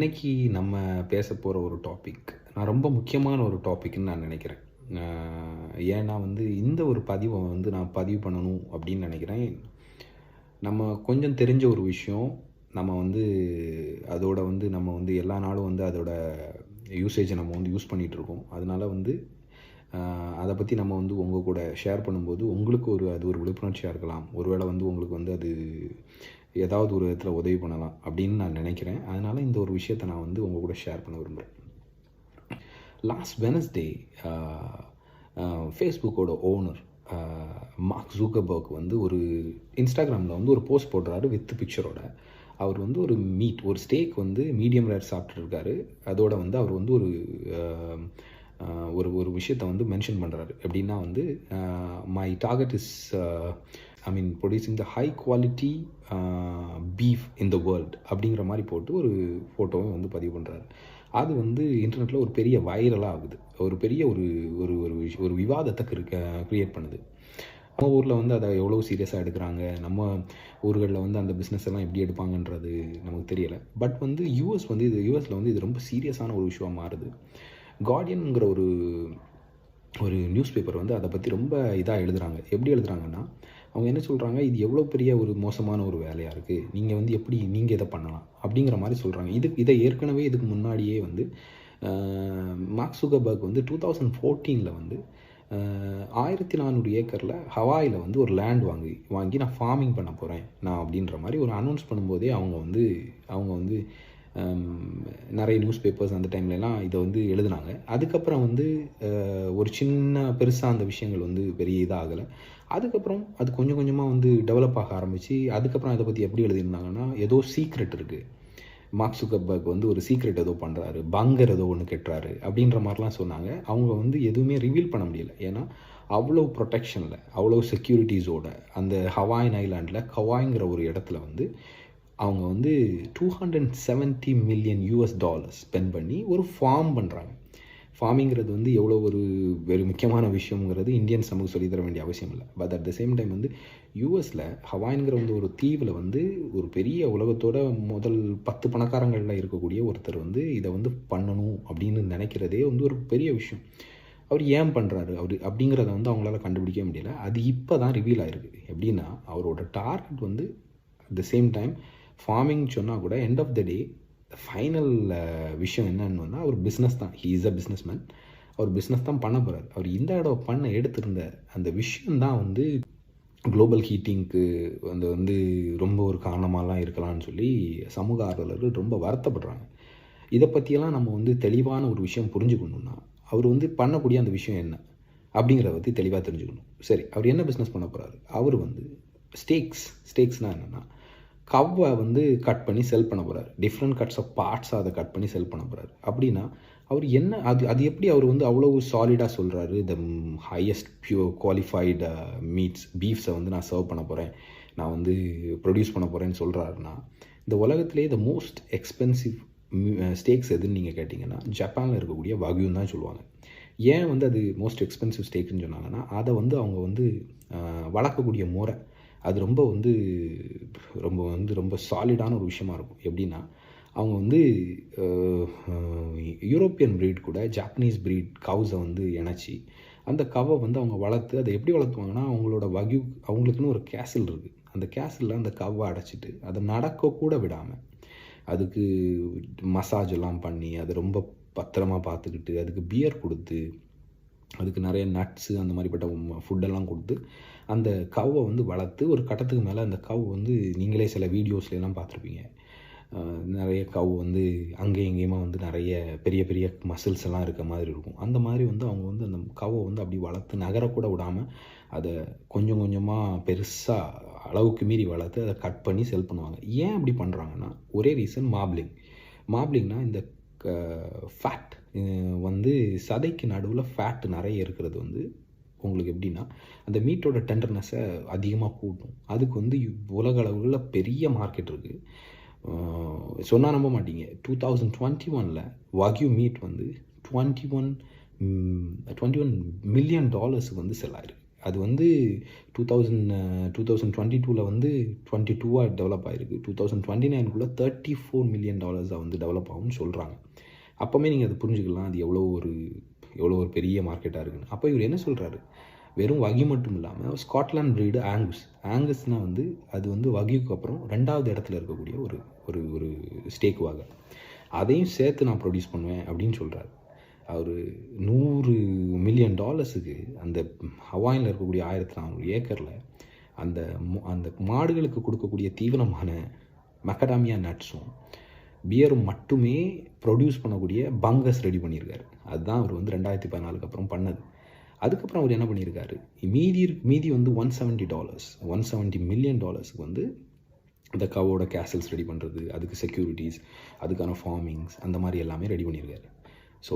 இன்றைக்கி நம்ம பேச போகிற ஒரு டாபிக் நான் ரொம்ப முக்கியமான ஒரு டாபிக்னு நான் நினைக்கிறேன். ஏன்னா இந்த ஒரு பதிவை நான் பதிவு பண்ணணும் அப்படின்னு நினைக்கிறேன். நம்ம கொஞ்சம் தெரிஞ்ச ஒரு விஷயம், நம்ம அதோட நம்ம எல்லா நாளும் அதோட யூசேஜை நம்ம யூஸ் பண்ணிகிட்ருக்கோம். அதனால் அதை பற்றி நம்ம உங்கள் கூட ஷேர் பண்ணும்போது உங்களுக்கு அது ஒரு விழிப்புணர்ச்சியாக இருக்கலாம். ஒருவேளை உங்களுக்கு அது ஏதாவது ஒரு விதத்தில் உதவி பண்ணலாம் அப்படின்னு நான் நினைக்கிறேன். அதனால் இந்த ஒரு விஷயத்தை நான் உங்கள் கூட ஷேர் பண்ண விரும்புகிறேன். லாஸ்ட் வெனஸ்டே ஃபேஸ்புக்கோட ஓனர் மார்க் ஜூக்கர்பர்க் ஒரு இன்ஸ்டாகிராமில் ஒரு போஸ்ட் போடுறாரு வித் பிக்சரோட. அவர் ஒரு ஸ்டேக் மீடியம் ரேர் சாப்பிட்ருக்காரு. அதோட அவர் ஒரு விஷயத்தை மென்ஷன் பண்ணுறாரு. எப்படின்னா my target is producing the high quality beef in the world அப்படிங்கிற மாதிரி போட்டு ஒரு ஃபோட்டோவை பதிவு பண்ணுறாரு. அது இன்டர்நெட்டில் ஒரு பெரிய வைரலாக ஆகுது. ஒரு பெரிய ஒரு ஒரு ஒரு விவாதத்தை க்ரியேட் பண்ணுது. நம்ம ஊரில் அதை எவ்வளோ சீரியஸாக எடுக்கிறாங்க, நம்ம ஊர்களில் அந்த பிஸ்னஸ் எல்லாம் எப்படி எடுப்பாங்கன்றது நமக்கு தெரியலை. பட் யூஎஸ் யூஎஸில் இது ரொம்ப சீரியஸான ஒரு விஷயமாக மாறுது. கார்டியனுங்கிற ஒரு நியூஸ் பேப்பர் அதை பற்றி ரொம்ப இதாக எழுதுகிறாங்க. எப்படி எழுதுகிறாங்கன்னா, அவங்க என்ன சொல்கிறாங்க, இது எவ்வளோ பெரிய ஒரு மோசமான ஒரு வேலையாக இருக்குது, நீங்கள் எப்படி நீங்கள் இதை பண்ணலாம் அப்படிங்கிற மாதிரி சொல்கிறாங்க. இதை ஏற்கனவே இதுக்கு முன்னாடியே மார்க் ஜூக்கர்பர்க் 2014 1400 ஏக்கரில் ஹவாயில் ஒரு லேண்ட் வாங்கி நான் ஃபார்மிங் பண்ண போகிறேன் நான் அப்படின்ற மாதிரி ஒரு அனௌன்ஸ் பண்ணும்போதே அவங்க நிறைய நியூஸ் பேப்பர்ஸ் அந்த டைம்லலாம் இதை எழுதுனாங்க. அதுக்கப்புறம் ஒரு சின்ன பெருசாக அந்த விஷயங்கள் பெரிய இதாகலை. அதுக்கப்புறம் அது கொஞ்சம் கொஞ்சமாக டெவலப் ஆக ஆரம்பித்து அதுக்கப்புறம் அதை பற்றி எப்படி எழுதியிருந்தாங்கன்னா, ஏதோ சீக்ரெட் இருக்குது, மார்க் ஜூக்கர்பர்க் ஒரு சீக்ரெட் ஏதோ பண்ணுறாரு, பங்கர் ஏதோ ஒன்று கட்டுறாரு அப்படின்ற மாதிரிலாம் சொன்னாங்க. அவங்க எதுவுமே ரிவீல் பண்ண முடியல. ஏன்னா அவ்வளோ ப்ரொடெக்ஷனில் அவ்வளோ செக்யூரிட்டிஸோட அந்த ஹவாயின் ஐலாண்டில் கவாய்ங்கிற ஒரு இடத்துல அவங்க $270 மில்லியன் ஸ்பெண்ட் பண்ணி ஒரு ஃபார்ம் பண்ணுறாங்க. ஃபார்மிங்கிறது எவ்வளோ ஒரு முக்கியமான விஷயங்கிறது இந்தியன்ஸ் நமக்கு சொல்லித்தர வேண்டிய அவசியம் இல்லை. But at the same time யூஎஸில் ஹவாயின்கிற ஒரு தீவில் ஒரு பெரிய உலகத்தோட முதல் 10 பணக்காரங்களில் இருக்கக்கூடிய ஒருத்தர் இதை பண்ணணும் அப்படின்னு நினைக்கிறதே ஒரு பெரிய விஷயம். அவர் ஏன் பண்ணுறாரு அப்படிங்கிறத அவங்களால கண்டுபிடிக்க முடியல. அது இப்போ தான் ரிவீல் ஆகிருக்கு. எப்படின்னா, அவரோட target at the same time farming சொன்னால் கூட end of the day final விஷயம் என்னன்னு அவர் பிஸ்னஸ் தான். He is a businessman. அவர் பிஸ்னஸ் தான் பண்ண போகிறார். அவர் இந்த இடம் எடுத்திருந்த அந்த விஷயந்தான் குளோபல் ஹீட்டிங்க்கு ரொம்ப ஒரு காரணமாலாம் இருக்கலாம்னு சொல்லி சமூக ஆர்வலர்கள் ரொம்ப வருத்தப்படுறாங்க. இதை பற்றியெல்லாம் நம்ம தெளிவான ஒரு விஷயம் புரிஞ்சுக்கணுன்னா, அவர் பண்ணக்கூடிய அந்த விஷயம் என்ன அப்படிங்கிறத பற்றி தெளிவாக தெரிஞ்சுக்கணும். சரி, அவர் என்ன பிஸ்னஸ் பண்ண போகிறாரு? அவர் ஸ்டேக்ஸ்னால் என்னென்னா, கவ்வை கட் பண்ணி செல் பண்ண போகிறார். டிஃப்ரெண்ட் கட்ஸ் ஆஃப் பார்ட்ஸாக அதை கட் பண்ணி செல் பண்ண போகிறார். அப்படின்னா அவர் என்ன அது எப்படி அவர் அவ்வளோ சாலிடாக சொல்கிறாரு, த ஹையஸ்ட் பியூர் குவாலிஃபைடு பீஃப்ஸை நான் சர்வ் பண்ண போகிறேன், நான் ப்ரொடியூஸ் பண்ண போகிறேன்னு சொல்கிறாருன்னா, இந்த உலகத்திலே த மோஸ்ட் எக்ஸ்பென்சிவ் ஸ்டேக்ஸ் எதுன்னு நீங்கள் கேட்டிங்கன்னா, ஜப்பானில் இருக்கக்கூடிய வக்யூன்னு தான் சொல்லுவாங்க. ஏன் அது மோஸ்ட் எக்ஸ்பென்சிவ் ஸ்டேக்குன்னு சொன்னாங்கன்னா, அதை அவங்க வளர்க்கக்கூடிய முறை அது ரொம்ப ரொம்ப சாலிடான ஒரு விஷயமா இருக்கும். எப்படின்னா, அவங்க யூரோப்பியன் ப்ரீட் கூட ஜாப்பனீஸ் ப்ரீட் கவுஸை இணைச்சி அந்த கவை அவங்க வளர்த்து அதை எப்படி வளர்த்துவாங்கன்னா, அவங்களோட வக்யூ அவங்களுக்குன்னு ஒரு கேசில் இருக்குது. அந்த கேசிலில் அந்த கவ்வை அடைச்சிட்டு அதை நடக்கக்கூட விடாமல் அதுக்கு மசாஜ் எல்லாம் பண்ணி அதை ரொம்ப பத்திரமாக பார்த்துக்கிட்டு அதுக்கு பியர் கொடுத்து அதுக்கு நிறைய நட்ஸு அந்த மாதிரிப்பட்ட ஃபுட்டெல்லாம் கொடுத்து அந்த கவ்வை வளர்த்து ஒரு கட்டத்துக்கு மேலே அந்த கவ் நீங்களே சில வீடியோஸ்லாம் பார்த்துருப்பீங்க. நிறைய கவ் அங்கேயும் இங்கேயுமா நிறைய பெரிய பெரிய மசில்ஸ் எல்லாம் இருக்க மாதிரி இருக்கும். அந்த மாதிரி அவங்க அந்த கவ்வை அப்படி வளர்த்து நகரக்கூட விடாமல் அதை கொஞ்சம் கொஞ்சமாக பெருசாக அளவுக்கு மீறி வளர்த்து அதை கட் பண்ணி செல் பண்ணுவாங்க. ஏன் அப்படி பண்ணுறாங்கன்னா, ஒரே ரீசன், மாப்ளிங்னா இந்த ஃபேட் சதைக்கு நடுவில் ஃபேட் நிறைய இருக்கிறது உங்களுக்கு எப்படின்னா அந்த மீட்டோட டெண்டர்னஸை அதிகமாக கூட்டும். அதுக்கு உலக அளவில் பெரிய மார்க்கெட் இருக்குது. சொன்னால் நம்ப மாட்டீங்க, 2021 வாக்யூ மீட் $21 மில்லியன் செல் ஆயிருக்கு. அது வந்து 2022 வந்து 22 டெவலப் ஆகிருக்கு. 2029 $34 million வந்து டெவலப் ஆகும்னு சொல்கிறாங்க. அப்போவுமே நீங்கள் அதை புரிஞ்சுக்கலாம் அது எவ்வளோ ஒரு பெரிய மார்க்கெட்டாக இருக்குன்னு. அப்போ இவர் என்ன சொல்கிறாரு, வெறும் வகி மட்டும் இல்லாமல் ஸ்காட்லாண்ட் ப்ரீடு ஆங்கஸ்னால் வந்து அது வந்து வகிக்கு அப்புறம் 2வது இடத்துல இருக்கக்கூடிய ஒரு ஸ்டேக் வாக, அதையும் சேர்த்து நான் ப்ரொடியூஸ் பண்ணுவேன் அப்படின்னு சொல்கிறாரு. அவர் $100 million அந்த ஹவாயில் இருக்கக்கூடிய 1400 ஏக்கரில் அந்த மாடுகளுக்கு கொடுக்கக்கூடிய தீவனமான மக்கடாமியா நட்ஸும் பியரும் மட்டுமே ப்ரொடியூஸ் பண்ணக்கூடிய பங்கஸ் ரெடி பண்ணியிருக்காரு. அதுதான் அவர் வந்து 2014 அப்புறம் பண்ணது. அதுக்கப்புறம் அவர் என்ன பண்ணியிருக்காரு, மீதி வந்து $170 million வந்து இந்த கவோட கேசல்ஸ் ரெடி பண்ணுறது, அதுக்கு செக்யூரிட்டிஸ், அதுக்கான ஃபார்மிங்ஸ், அந்த மாதிரி எல்லாமே ரெடி பண்ணியிருக்காரு. ஸோ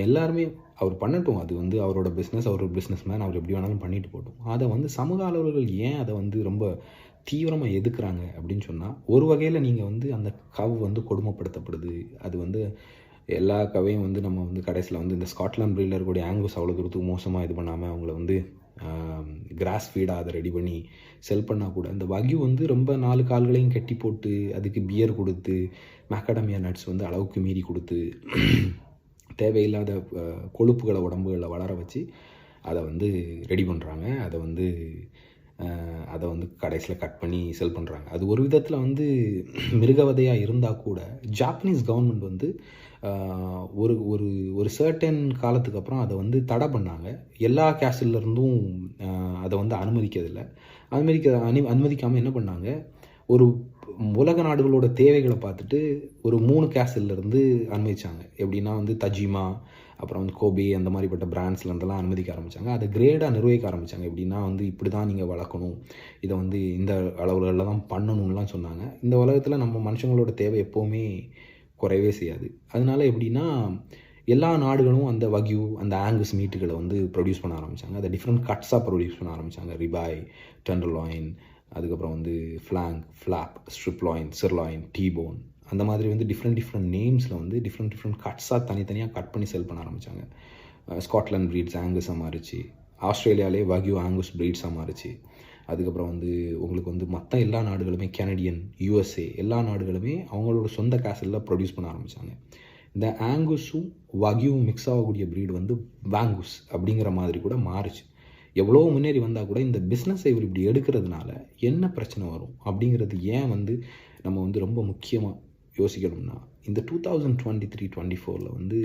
எல்லாருமே அவர் பண்ணட்டும், அது வந்து அவரோட பிஸ்னஸ், அவர் பிஸ்னஸ் மேன், அவர் எப்படி வேணாலும் பண்ணிட்டு போட்டோம். அதை வந்து சமூக ஆர்வலர்கள் ஏன் அதை வந்து ரொம்ப தீவிரமாக எதுக்குறாங்க அப்படின்னு சொன்னால், ஒரு வகையில் நீங்கள் வந்து அந்த கவ் வந்து கொடுமைப்படுத்தப்படுது. அது வந்து எல்லா கவையும் வந்து நம்ம வந்து கடைசியில் வந்து இந்த ஸ்காட்லாண்ட் ப்ரீடில் இருக்கக்கூடிய ஆங்கஸ் அவ்வளோ தூரத்துக்கு மோசமாக இது பண்ணாமல் அவங்கள வந்து கிராஸ் ஃபீடாக அதை ரெடி பண்ணி செல் பண்ணால் கூட, இந்த வகி வந்து ரொம்ப 4 கால்களையும் கட்டி போட்டு அதுக்கு பியர் கொடுத்து மேக்கடமியா நட்ஸ் வந்து அளவுக்கு மீறி கொடுத்து தேவையில்லாத கொழுப்புகளை உடம்புகளில் வளர வச்சு அதை வந்து ரெடி பண்ணுறாங்க. அதை வந்து கடைசியில் கட் பண்ணி செல் பண்ணுறாங்க. அது ஒரு விதத்தில் வந்து மிருகவதையாக இருந்தால் கூட ஜாப்பனீஸ் கவர்மெண்ட் வந்து ஒரு சர்டன் காலத்துக்கு அப்புறம் அதை வந்து தடை பண்ணாங்க. எல்லா கேசல்லேருந்தும் அதை வந்து அனுமதிக்காமல் என்ன பண்ணாங்க, ஒரு உலக நாடுகளோட தேவைகளை பார்த்துட்டு ஒரு 3 கேசல்லேருந்து அனுமதிச்சாங்க. எப்படின்னா வந்து தஜிமா, அப்புறம் வந்து கோபே, அந்த மாதிரிப்பட்ட பிராண்ட்ஸ்லேருந்தெல்லாம் அனுமதிக்க ஆரம்பித்தாங்க. அதை கிரேடாக நிர்வகிக்க ஆரம்பித்தாங்க. எப்படின்னா வந்து இப்படி தான் நீங்கள் வளர்க்கணும், இதை வந்து இந்த அளவுகளில் தான் பண்ணணும்லாம் சொன்னாங்க. இந்த உலகத்தில் நம்ம மனுஷங்களோட தேவை எப்போவுமே குறையவே செய்யாது. அதனால எப்படின்னா எல்லா நாடுகளும் அந்த வக்யூ, அந்த ஆங்கஸ் மீட்டுகளை வந்து ப்ரொடியூஸ் பண்ண ஆரம்பித்தாங்க. அதை டிஃப்ரெண்ட் கட்ஸாக ப்ரொடியூஸ் பண்ண ஆரம்பித்தாங்க. ரிபாய், டெண்டர்லாயின், அதுக்கப்புறம் வந்து ஃப்ளாங்க், ஃப்ளாப், ஸ்ட்ரிப்லாயின், சிர்லாயின், டீபோன், அந்த மாதிரி வந்து டிஃப்ரெண்ட் நேம்ஸில் வந்து டிஃப்ரெண்ட் கட்ஸாக தனித்தனியாக கட் பண்ணி செல் பண்ண ஆரம்பித்தாங்க. ஸ்காட்லாண்ட் ப்ரீட்ஸ் ஆங்கஸாக மாறிச்சு, ஆஸ்திரேலியாவிலே வக்யூ ஆங்கஸ் ப்ரீட்ஸாக மாறிச்சு. அதுக்கப்புறம் வந்து உங்களுக்கு வந்து மற்ற எல்லா நாடுகளுமே, கனடியன், USA, எல்லா நாடுகளுமே அவங்களோட சொந்த கேசலில் ப்ரொடியூஸ் பண்ண ஆரம்பித்தாங்க. இந்த ஆங்குஸும் வக்யூவும் மிக்ஸ் ஆகக்கூடிய ப்ரீடு வந்து வாங்குஸ் அப்படிங்கிற மாதிரி கூட மாறிச்சு. எவ்வளோ முன்னேறி வந்தால் கூட இந்த பிஸ்னஸை இவர் இப்படி எடுக்கிறதுனால என்ன பிரச்சனை வரும் அப்படிங்கிறது ஏன் வந்து நம்ம வந்து ரொம்ப முக்கியமாக யோசிக்கணும்னா, இந்த 2023-24 வந்து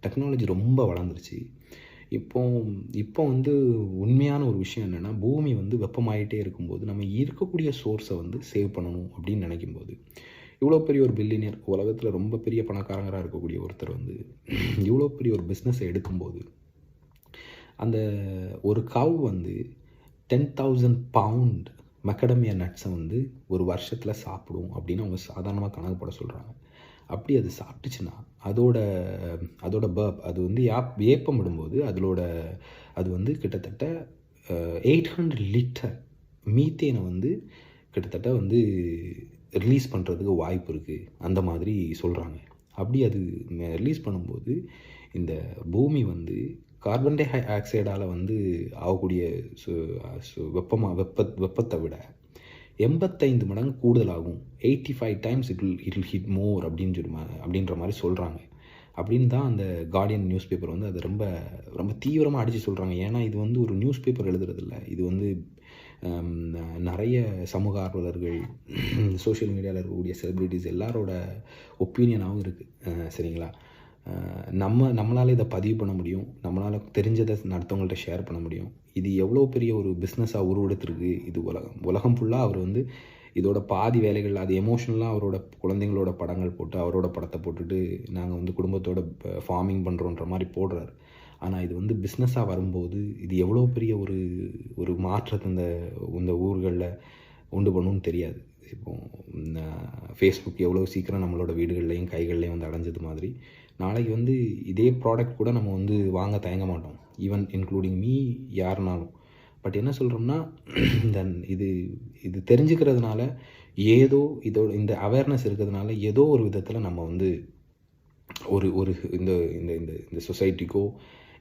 டெக்னாலஜி ரொம்ப வளர்ந்துருச்சு. இப்போ வந்து உண்மையான ஒரு விஷயம் என்னென்னா, பூமி வந்து வெப்பமாயிட்டே இருக்கும்போது நம்ம இருக்கக்கூடிய சோர்ஸை வந்து சேவ் பண்ணணும் அப்படின்னு நினைக்கும்போது, இவ்வளோ பெரிய ஒரு பில்லியனியர், உலகத்தில் ரொம்ப பெரிய பணக்காரங்களாக இருக்கக்கூடிய ஒருத்தர் வந்து இவ்வளோ பெரிய ஒரு பிஸ்னஸை எடுக்கும்போது, அந்த ஒரு கவ் வந்து 10,000 பவுண்ட் மக்கடமியா நட்ஸை வந்து ஒரு வருஷத்தில் சாப்பிடும் அப்படின்னு அவங்க சாதாரணமாக கணக்கு போட சொல்கிறாங்க. அப்படி அது சாப்பிட்டுச்சுன்னா அதோட பர்ப், அது வந்து ஏப்பம் விடும்போது அது வந்து கிட்டத்தட்ட 800 லிட்டர் மீத்தேனை வந்து கிட்டத்தட்ட வந்து ரிலீஸ் பண்ணுறதுக்கு வாய்ப்பு இருக்குது, அந்த மாதிரி சொல்கிறாங்க. அப்படி அது ரிலீஸ் பண்ணும்போது இந்த பூமி வந்து கார்பன் டை ஆக்சைடால் வந்து ஆகக்கூடிய வெப்பத்தை விட 85 மடங்கு கூடுதலாகும். 85 times இட் வில் ஹிட் மோர் அப்படின்ற மாதிரி சொல்கிறாங்க. அப்படின்னு தான் அந்த கார்டியன் நியூஸ் பேப்பர் வந்து அதை ரொம்ப ரொம்ப தீவிரமாக அடித்து சொல்கிறாங்க. ஏன்னா இது வந்து ஒரு நியூஸ் பேப்பர் எழுதுறதில்ல, இது வந்து நிறைய சமூக ஆர்வலர்கள், சோஷியல் மீடியாவில் இருக்கக்கூடிய செலிப்ரிட்டிஸ் எல்லாரோட ஒப்பீனியனாகவும் இருக்குது. சரிங்களா? நம்மளால் இதை பதிவு பண்ண முடியும், நம்மளால் தெரிஞ்சதை அடுத்தவங்கள்ட்ட ஷேர் பண்ண முடியும். இது எவ்வளோ பெரிய ஒரு பிஸ்னஸாக உருவெடுத்துருக்கு. இது உலகம் ஃபுல்லாக அவர் வந்து இதோட பாதி வேலைகள், அது எமோஷ்னலாக அவரோட குழந்தைங்களோட படங்கள் போட்டு, அவரோட படத்தை போட்டுட்டு நாங்கள் வந்து குடும்பத்தோட ஃபார்மிங் பண்ணுறோன்ற மாதிரி போடுறாரு. ஆனால் இது வந்து பிஸ்னஸாக வரும்போது இது எவ்வளோ பெரிய ஒரு மாற்றத்தை இந்த ஊர்களில் உண்டு பண்ணணும்னு தெரியாது. இப்போது ஃபேஸ்புக் எவ்வளோ சீக்கிரம் நம்மளோட வீடுகள்லையும் கைகள்லையும் வந்து அடைஞ்சது மாதிரி, நாளைக்கு வந்து இதே ப்ராடக்ட் கூட நம்ம வந்து வாங்க தயங்க மாட்டோம், ஈவன் இன்க்ளூடிங் மீ, யாருனாலும். பட் என்ன சொல்கிறோம்னா, இது தெரிஞ்சுக்கிறதுனால ஏதோ இந்த அவேர்னஸ் இருக்கிறதுனால ஏதோ ஒரு விதத்தில் நம்ம வந்து ஒரு இந்த சொசைட்டிக்கோ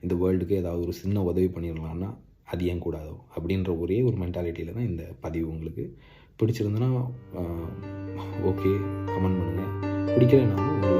இந்த வேர்ல்டுக்கோ ஏதாவது ஒரு சின்ன உதவி பண்ணிடலான்னா அது ஏன் கூடாதோ அப்படின்ற ஒரே ஒரு மென்டாலிட்டியில் தான் இந்த பதிவு. உங்களுக்கு பிடிச்சிருந்தனா ஓகே கமெண்ட் பண்ணுங்கள், பிடிக்கலைனாலும்